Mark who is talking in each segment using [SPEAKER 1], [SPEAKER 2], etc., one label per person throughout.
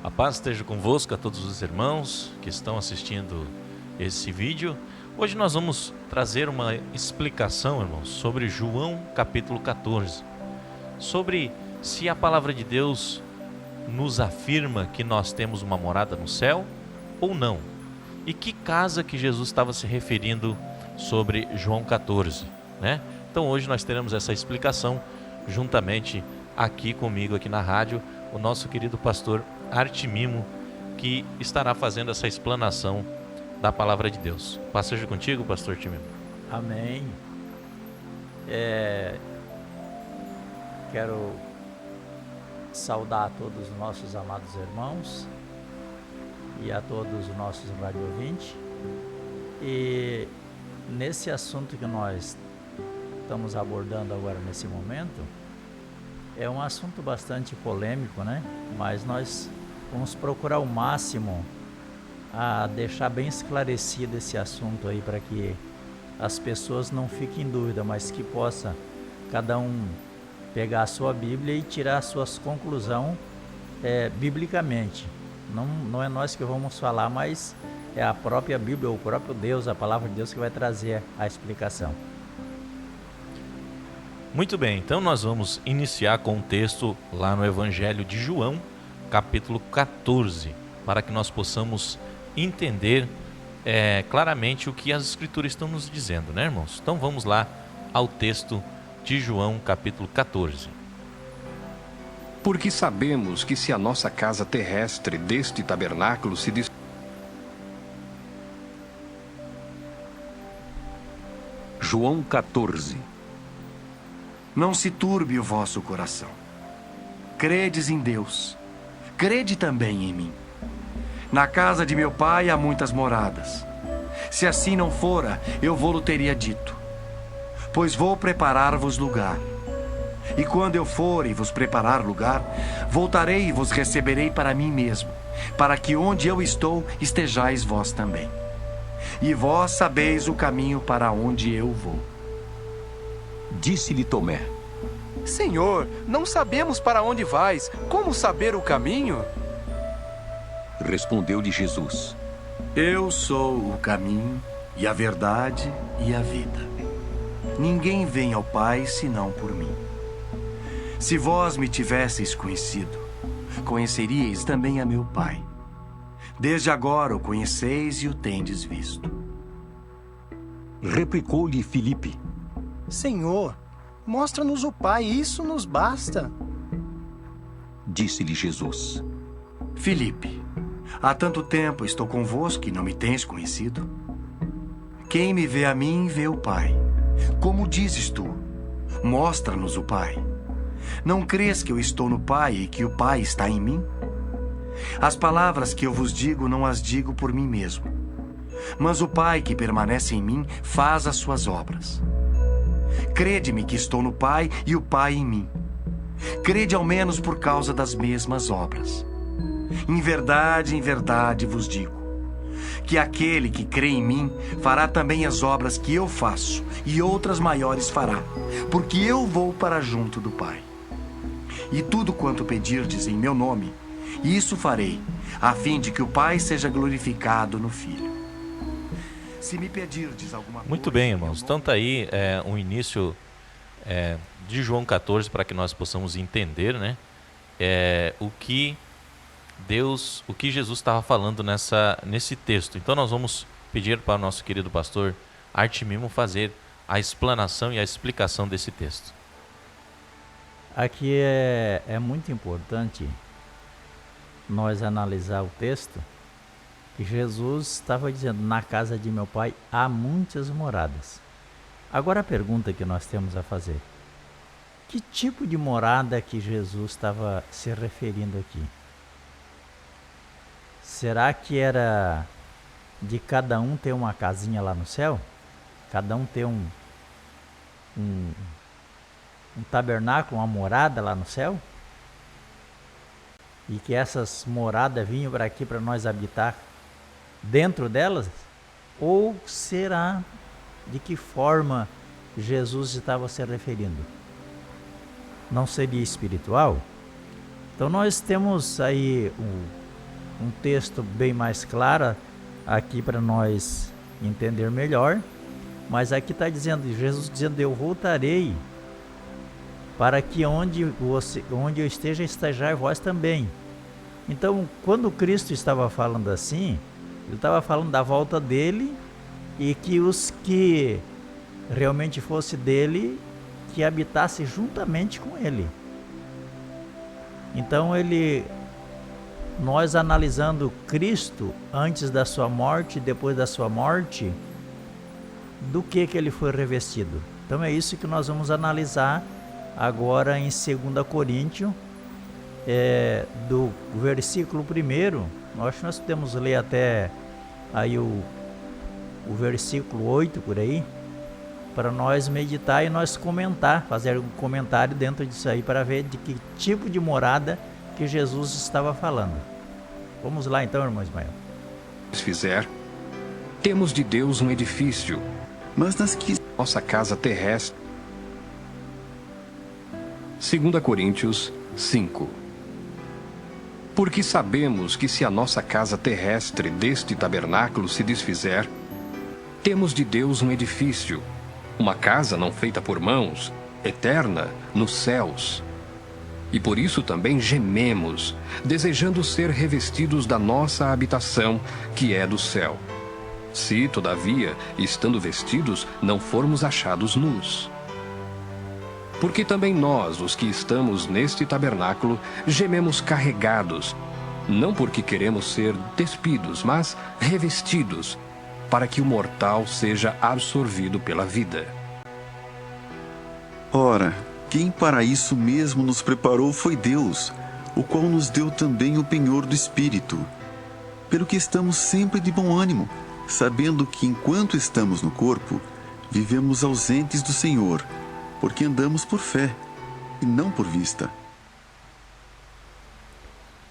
[SPEAKER 1] A paz esteja convosco, a todos os irmãos que estão assistindo esse vídeo. Hoje nós vamos trazer uma explicação, irmãos, sobre João capítulo 14. Sobre se a palavra de Deus nos afirma que nós temos uma morada no céu ou não. E que casa que Jesus estava se referindo sobre João 14, né? Então hoje nós teremos essa explicação juntamente aqui comigo, aqui na rádio, o nosso querido pastor Artimimo, que estará fazendo essa explanação da palavra de Deus. Paz seja contigo, pastor Artimimo.
[SPEAKER 2] Amém. Quero saudar a todos os nossos amados irmãos e a todos os nossos rádio ouvintes. E nesse assunto que nós estamos abordando agora nesse momento, é um assunto bastante polêmico, né? Mas nós vamos procurar ao máximo a deixar bem esclarecido esse assunto aí, para que as pessoas não fiquem em dúvida, mas que possa cada um pegar a sua Bíblia e tirar as suas conclusões biblicamente. Não é nós que vamos falar, mas é a própria Bíblia, o próprio Deus, a palavra de Deus, que vai trazer a explicação.
[SPEAKER 1] Muito bem, então nós vamos iniciar com um texto lá no Evangelho de João, capítulo 14, para que nós possamos entender claramente o que as Escrituras estão nos dizendo, né, irmãos? Então vamos lá ao texto de João, capítulo 14.
[SPEAKER 3] Porque sabemos que se a nossa casa terrestre deste tabernáculo se
[SPEAKER 4] João 14.
[SPEAKER 5] Não se turbe o vosso coração. Credes em Deus, crede também em mim. Na casa de meu pai há muitas moradas. Se assim não fora, eu vou-lo teria dito. Pois vou preparar-vos lugar. E quando eu for e vos preparar lugar, voltarei e vos receberei para mim mesmo, para que onde eu estou estejais vós também. E vós sabeis o caminho para onde eu vou.
[SPEAKER 4] Disse-lhe Tomé:
[SPEAKER 6] Senhor, não sabemos para onde vais. Como saber o caminho?
[SPEAKER 4] Respondeu-lhe Jesus:
[SPEAKER 5] Eu sou o caminho e a verdade e a vida. Ninguém vem ao Pai senão por mim. Se vós me tivesseis conhecido, conheceríeis também a meu Pai. Desde agora o conheceis e o tendes visto.
[SPEAKER 4] Replicou-lhe Filipe:
[SPEAKER 7] Senhor, mostra-nos o Pai, isso nos basta.
[SPEAKER 4] Disse-lhe Jesus:
[SPEAKER 5] Filipe, há tanto tempo estou convosco e não me tens conhecido? Quem me vê a mim, vê o Pai. Como dizes tu, mostra-nos o Pai. Não crês que eu estou no Pai e que o Pai está em mim? As palavras que eu vos digo não as digo por mim mesmo, mas o Pai que permanece em mim faz as suas obras. Crede-me que estou no Pai e o Pai em mim. Crede ao menos por causa das mesmas obras. Em verdade vos digo, que aquele que crê em mim fará também as obras que eu faço, e outras maiores fará, porque eu vou para junto do Pai. E tudo quanto pedirdes em meu nome, isso farei, a fim de que o Pai seja glorificado no Filho. Se me pedirdes alguma coisa...
[SPEAKER 1] Muito bem, irmãos. Então está aí um início de João 14 para que nós possamos entender, né, o que Jesus estava falando nesse texto. Então nós vamos pedir para o nosso querido pastor Artimimo fazer a explanação e a explicação desse texto.
[SPEAKER 2] Aqui é muito importante nós analisar o texto, que Jesus estava dizendo: na casa de meu pai há muitas moradas. Agora a pergunta que nós temos a fazer: que tipo de morada que Jesus estava se referindo aqui? Será que era de cada um ter uma casinha lá no céu? Cada um ter um tabernáculo, uma morada lá no céu? E que essas moradas vinham para aqui para nós habitar dentro delas? Ou será de que forma Jesus estava se referindo? Não seria espiritual? Então nós temos aí um texto bem mais claro aqui para nós entender melhor. Mas aqui está dizendo, Jesus dizendo, eu voltarei para que onde eu esteja, estejai vós também. Então, quando Cristo estava falando assim, ele estava falando da volta dele e que os que realmente fosse dele, que habitasse juntamente com ele. Então, nós analisando Cristo antes da sua morte e depois da sua morte, do que ele foi revestido. Então é isso que nós vamos analisar agora em 2 Coríntios, do versículo 1. Acho que nós podemos ler até aí o versículo 8 por aí, para nós meditar e nós comentar, fazer um comentário dentro disso aí, para ver de que tipo de morada que Jesus estava falando. Vamos lá então, irmão Ismael.
[SPEAKER 3] Fizer, temos de Deus um edifício,
[SPEAKER 8] mas nas que
[SPEAKER 3] nossa casa terrestre. 2 Coríntios 5. Porque sabemos que se a nossa casa terrestre deste tabernáculo se desfizer, temos de Deus um edifício, uma casa não feita por mãos, eterna nos céus. E por isso também gememos, desejando ser revestidos da nossa habitação, que é do céu. Se, todavia, estando vestidos, não formos achados nus. Porque também nós, os que estamos neste tabernáculo, gememos carregados, não porque queremos ser despidos, mas revestidos, para que o mortal seja absorvido pela vida.
[SPEAKER 8] Ora, quem para isso mesmo nos preparou foi Deus, o qual nos deu também o penhor do Espírito. Pelo que estamos sempre de bom ânimo, sabendo que enquanto estamos no corpo, vivemos ausentes do Senhor, porque andamos por fé e não por vista.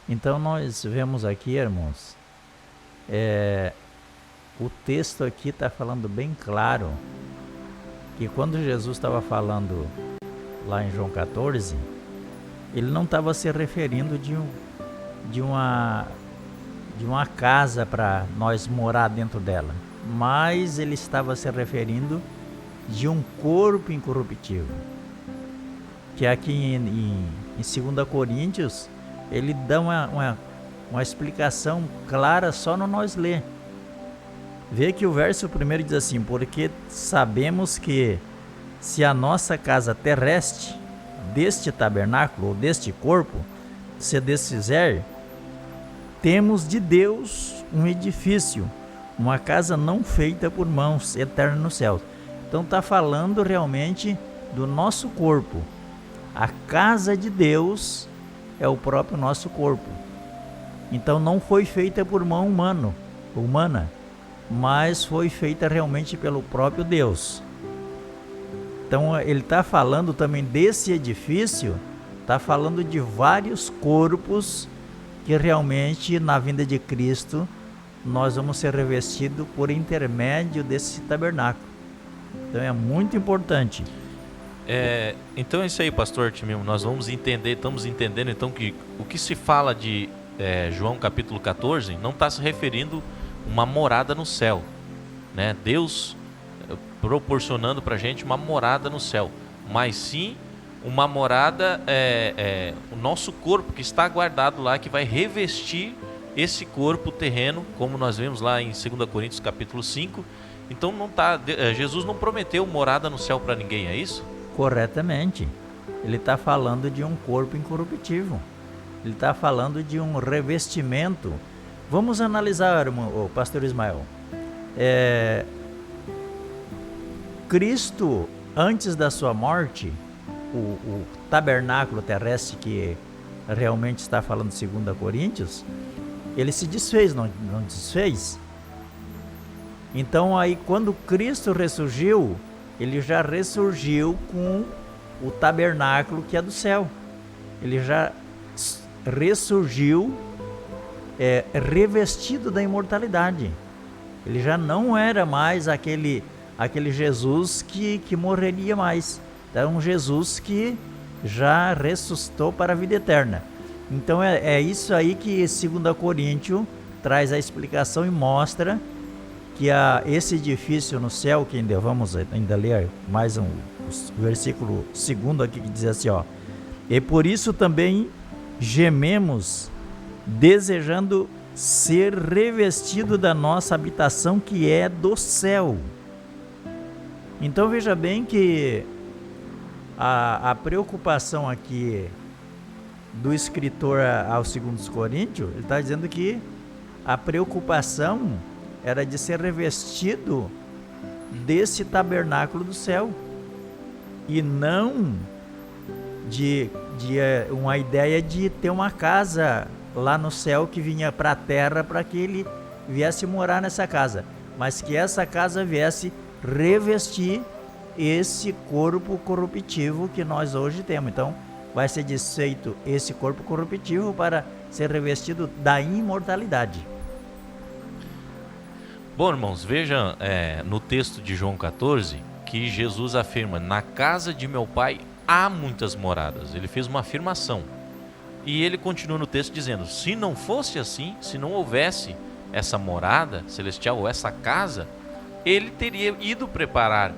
[SPEAKER 2] Então nós vemos aqui, irmãos, o texto aqui está falando bem claro que quando Jesus estava falando lá em João 14, ele não estava se referindo de uma casa para nós morar dentro dela, mas ele estava se referindo de um corpo incorruptível, que aqui em 2 Coríntios ele dá uma explicação clara só no nós ler. Vê que o verso 1 diz assim: porque sabemos que se a nossa casa terrestre deste tabernáculo ou deste corpo se desfizer, temos de Deus um edifício, uma casa não feita por mãos, eterna no céu. Então está falando realmente do nosso corpo. A casa de Deus é o próprio nosso corpo. Então não foi feita por mão humana, mas foi feita realmente pelo próprio Deus. Então ele está falando também desse edifício, está falando de vários corpos que realmente na vinda de Cristo nós vamos ser revestidos por intermédio desse tabernáculo. Então é muito importante.
[SPEAKER 1] Então é isso aí, pastor Timimo. Nós estamos entendendo então que o que se fala de João capítulo 14 não está se referindo uma morada no céu, né? Deus proporcionando para a gente uma morada no céu, mas sim uma morada, o nosso corpo que está guardado lá, que vai revestir esse corpo terreno, como nós vemos lá em 2 Coríntios capítulo 5. Então Jesus não prometeu morada no céu para ninguém, é isso?
[SPEAKER 2] Corretamente. Ele está falando de um corpo incorruptível. Ele está falando de um revestimento. Vamos analisar, o pastor Ismael. Cristo, antes da sua morte, o tabernáculo terrestre que realmente está falando de 2 Coríntios, ele se desfez, não desfez? Então aí quando Cristo ressurgiu, ele já ressurgiu com o tabernáculo que é do céu. Ele já ressurgiu revestido da imortalidade. Ele já não era mais aquele Jesus que morreria mais. Era um Jesus que já ressuscitou para a vida eterna. Então é isso aí que 2 Coríntios traz a explicação e mostra que esse edifício no céu, que vamos ler mais o versículo 2 aqui, que diz assim, ó: e por isso também gememos, desejando ser revestido da nossa habitação que é do céu. Então veja bem que a preocupação aqui do escritor aos 2 Coríntios, ele está dizendo que a preocupação era de ser revestido desse tabernáculo do céu, e não de uma ideia de ter uma casa lá no céu que vinha para a terra para que ele viesse morar nessa casa, mas que essa casa viesse revestir esse corpo corruptivo que nós hoje temos. Então vai ser desfeito esse corpo corruptivo para ser revestido da imortalidade.
[SPEAKER 1] Bom, irmãos, vejam no texto de João 14 que Jesus afirma: na casa de meu pai há muitas moradas. Ele fez uma afirmação. E ele continua no texto dizendo: se não fosse assim, se não houvesse essa morada celestial ou essa casa, ele teria ido preparar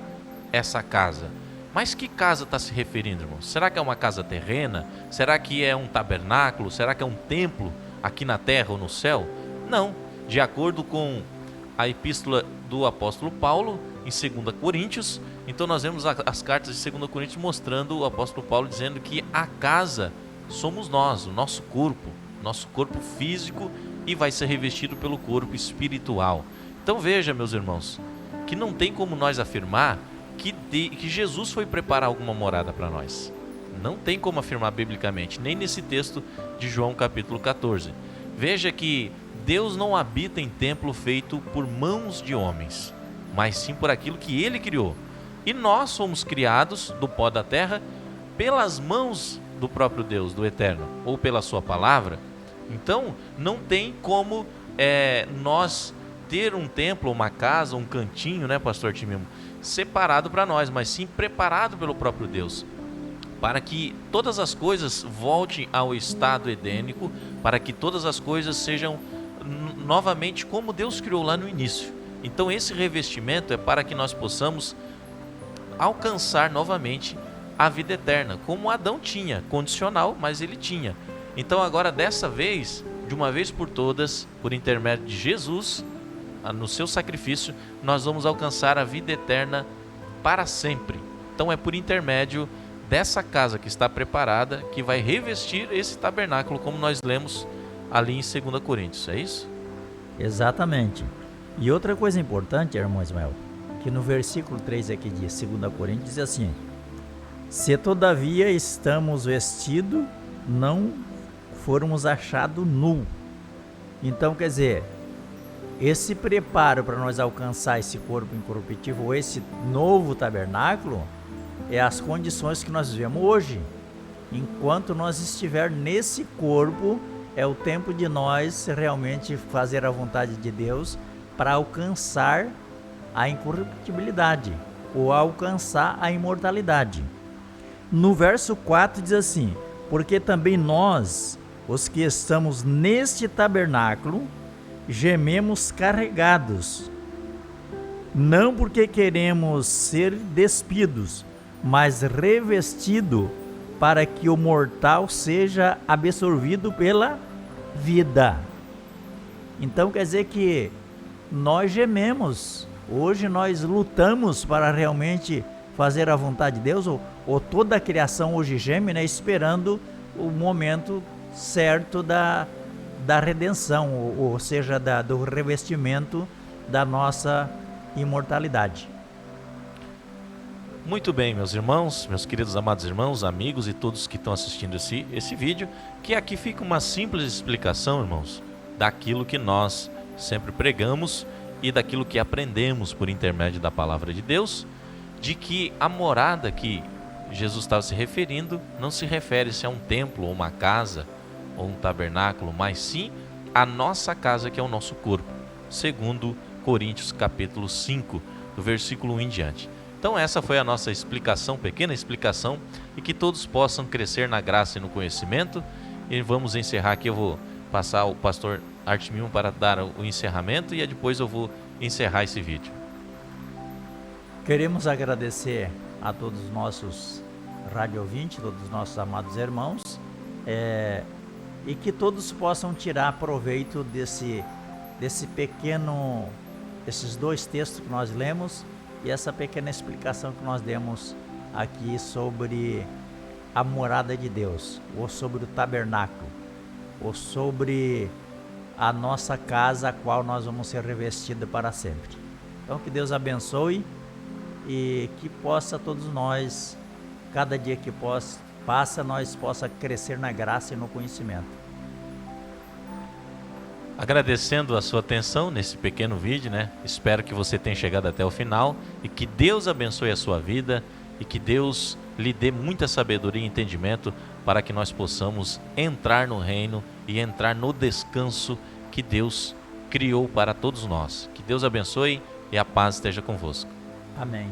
[SPEAKER 1] essa casa. Mas que casa está se referindo, irmãos? Será que é uma casa terrena? Será que é um tabernáculo? Será que é um templo aqui na terra ou no céu? Não. De acordo com a epístola do apóstolo Paulo, em 2 Coríntios, então nós vemos as cartas de 2 Coríntios mostrando o apóstolo Paulo dizendo que a casa somos nós, o nosso corpo físico, e vai ser revestido pelo corpo espiritual. Então veja, meus irmãos, que não tem como nós afirmar que Jesus foi preparar alguma morada para nós. Não tem como afirmar biblicamente, nem nesse texto de João capítulo 14. Veja que Deus não habita em templo feito por mãos de homens, mas sim por aquilo que Ele criou. E nós somos criados do pó da terra pelas mãos do próprio Deus, do Eterno, ou pela sua palavra. Então não tem como nós ter um templo, uma casa, um cantinho, né, pastor Timimo, separado para nós, mas sim preparado pelo próprio Deus, para que todas as coisas voltem ao estado edênico, para que todas as coisas sejam novamente como Deus criou lá no início. Então esse revestimento é para que nós possamos alcançar novamente a vida eterna, como Adão tinha, condicional, mas ele tinha. Então agora, dessa vez, de uma vez por todas, por intermédio de Jesus, no seu sacrifício, nós vamos alcançar a vida eterna para sempre. Então é por intermédio dessa casa que está preparada que vai revestir esse tabernáculo, como nós lemos ali em 2 Coríntios, é isso?
[SPEAKER 2] Exatamente. E outra coisa importante, irmão Ismael, que no versículo 3 aqui de 2 Coríntios diz assim: se todavia estamos vestidos, não formos achados nu. Então, quer dizer, esse preparo para nós alcançar esse corpo incorruptível, ou esse novo tabernáculo, é as condições que nós vivemos hoje. Enquanto nós estiver nesse corpo, é o tempo de nós realmente fazer a vontade de Deus para alcançar a incorruptibilidade, ou alcançar a imortalidade. No verso 4 diz assim: porque também nós, os que estamos neste tabernáculo, gememos carregados, não porque queremos ser despidos, mas revestido, para que o mortal seja absorvido pela vida. Então quer dizer que nós gememos, hoje nós lutamos para realmente fazer a vontade de Deus, ou toda a criação hoje geme, né, esperando o momento certo da redenção, ou seja, do revestimento da nossa imortalidade.
[SPEAKER 1] Muito bem, meus irmãos, meus queridos amados irmãos, amigos e todos que estão assistindo esse vídeo, que aqui fica uma simples explicação, irmãos, daquilo que nós sempre pregamos e daquilo que aprendemos por intermédio da palavra de Deus, de que a morada que Jesus estava se referindo não se refere-se a um templo, ou uma casa, ou um tabernáculo, mas sim a nossa casa, que é o nosso corpo, segundo Coríntios capítulo 5, do versículo 1 em diante. Então essa foi a nossa explicação, pequena explicação, e que todos possam crescer na graça e no conhecimento, e vamos encerrar aqui. Eu vou passar o pastor Artimimo para dar o encerramento e depois eu vou encerrar esse vídeo.
[SPEAKER 2] Queremos agradecer a todos os nossos rádio ouvintes, todos os nossos amados irmãos, e que todos possam tirar proveito desse pequeno, esses 2 textos que nós lemos e essa pequena explicação que nós demos aqui sobre a morada de Deus, ou sobre o tabernáculo, ou sobre a nossa casa, a qual nós vamos ser revestidos para sempre. Então que Deus abençoe e que possa todos nós, cada dia que passa, nós possa crescer na graça e no conhecimento.
[SPEAKER 1] Agradecendo a sua atenção nesse pequeno vídeo, né? Espero que você tenha chegado até o final e que Deus abençoe a sua vida e que Deus lhe dê muita sabedoria e entendimento para que nós possamos entrar no reino e entrar no descanso que Deus criou para todos nós. Que Deus abençoe e a paz esteja convosco.
[SPEAKER 2] Amém.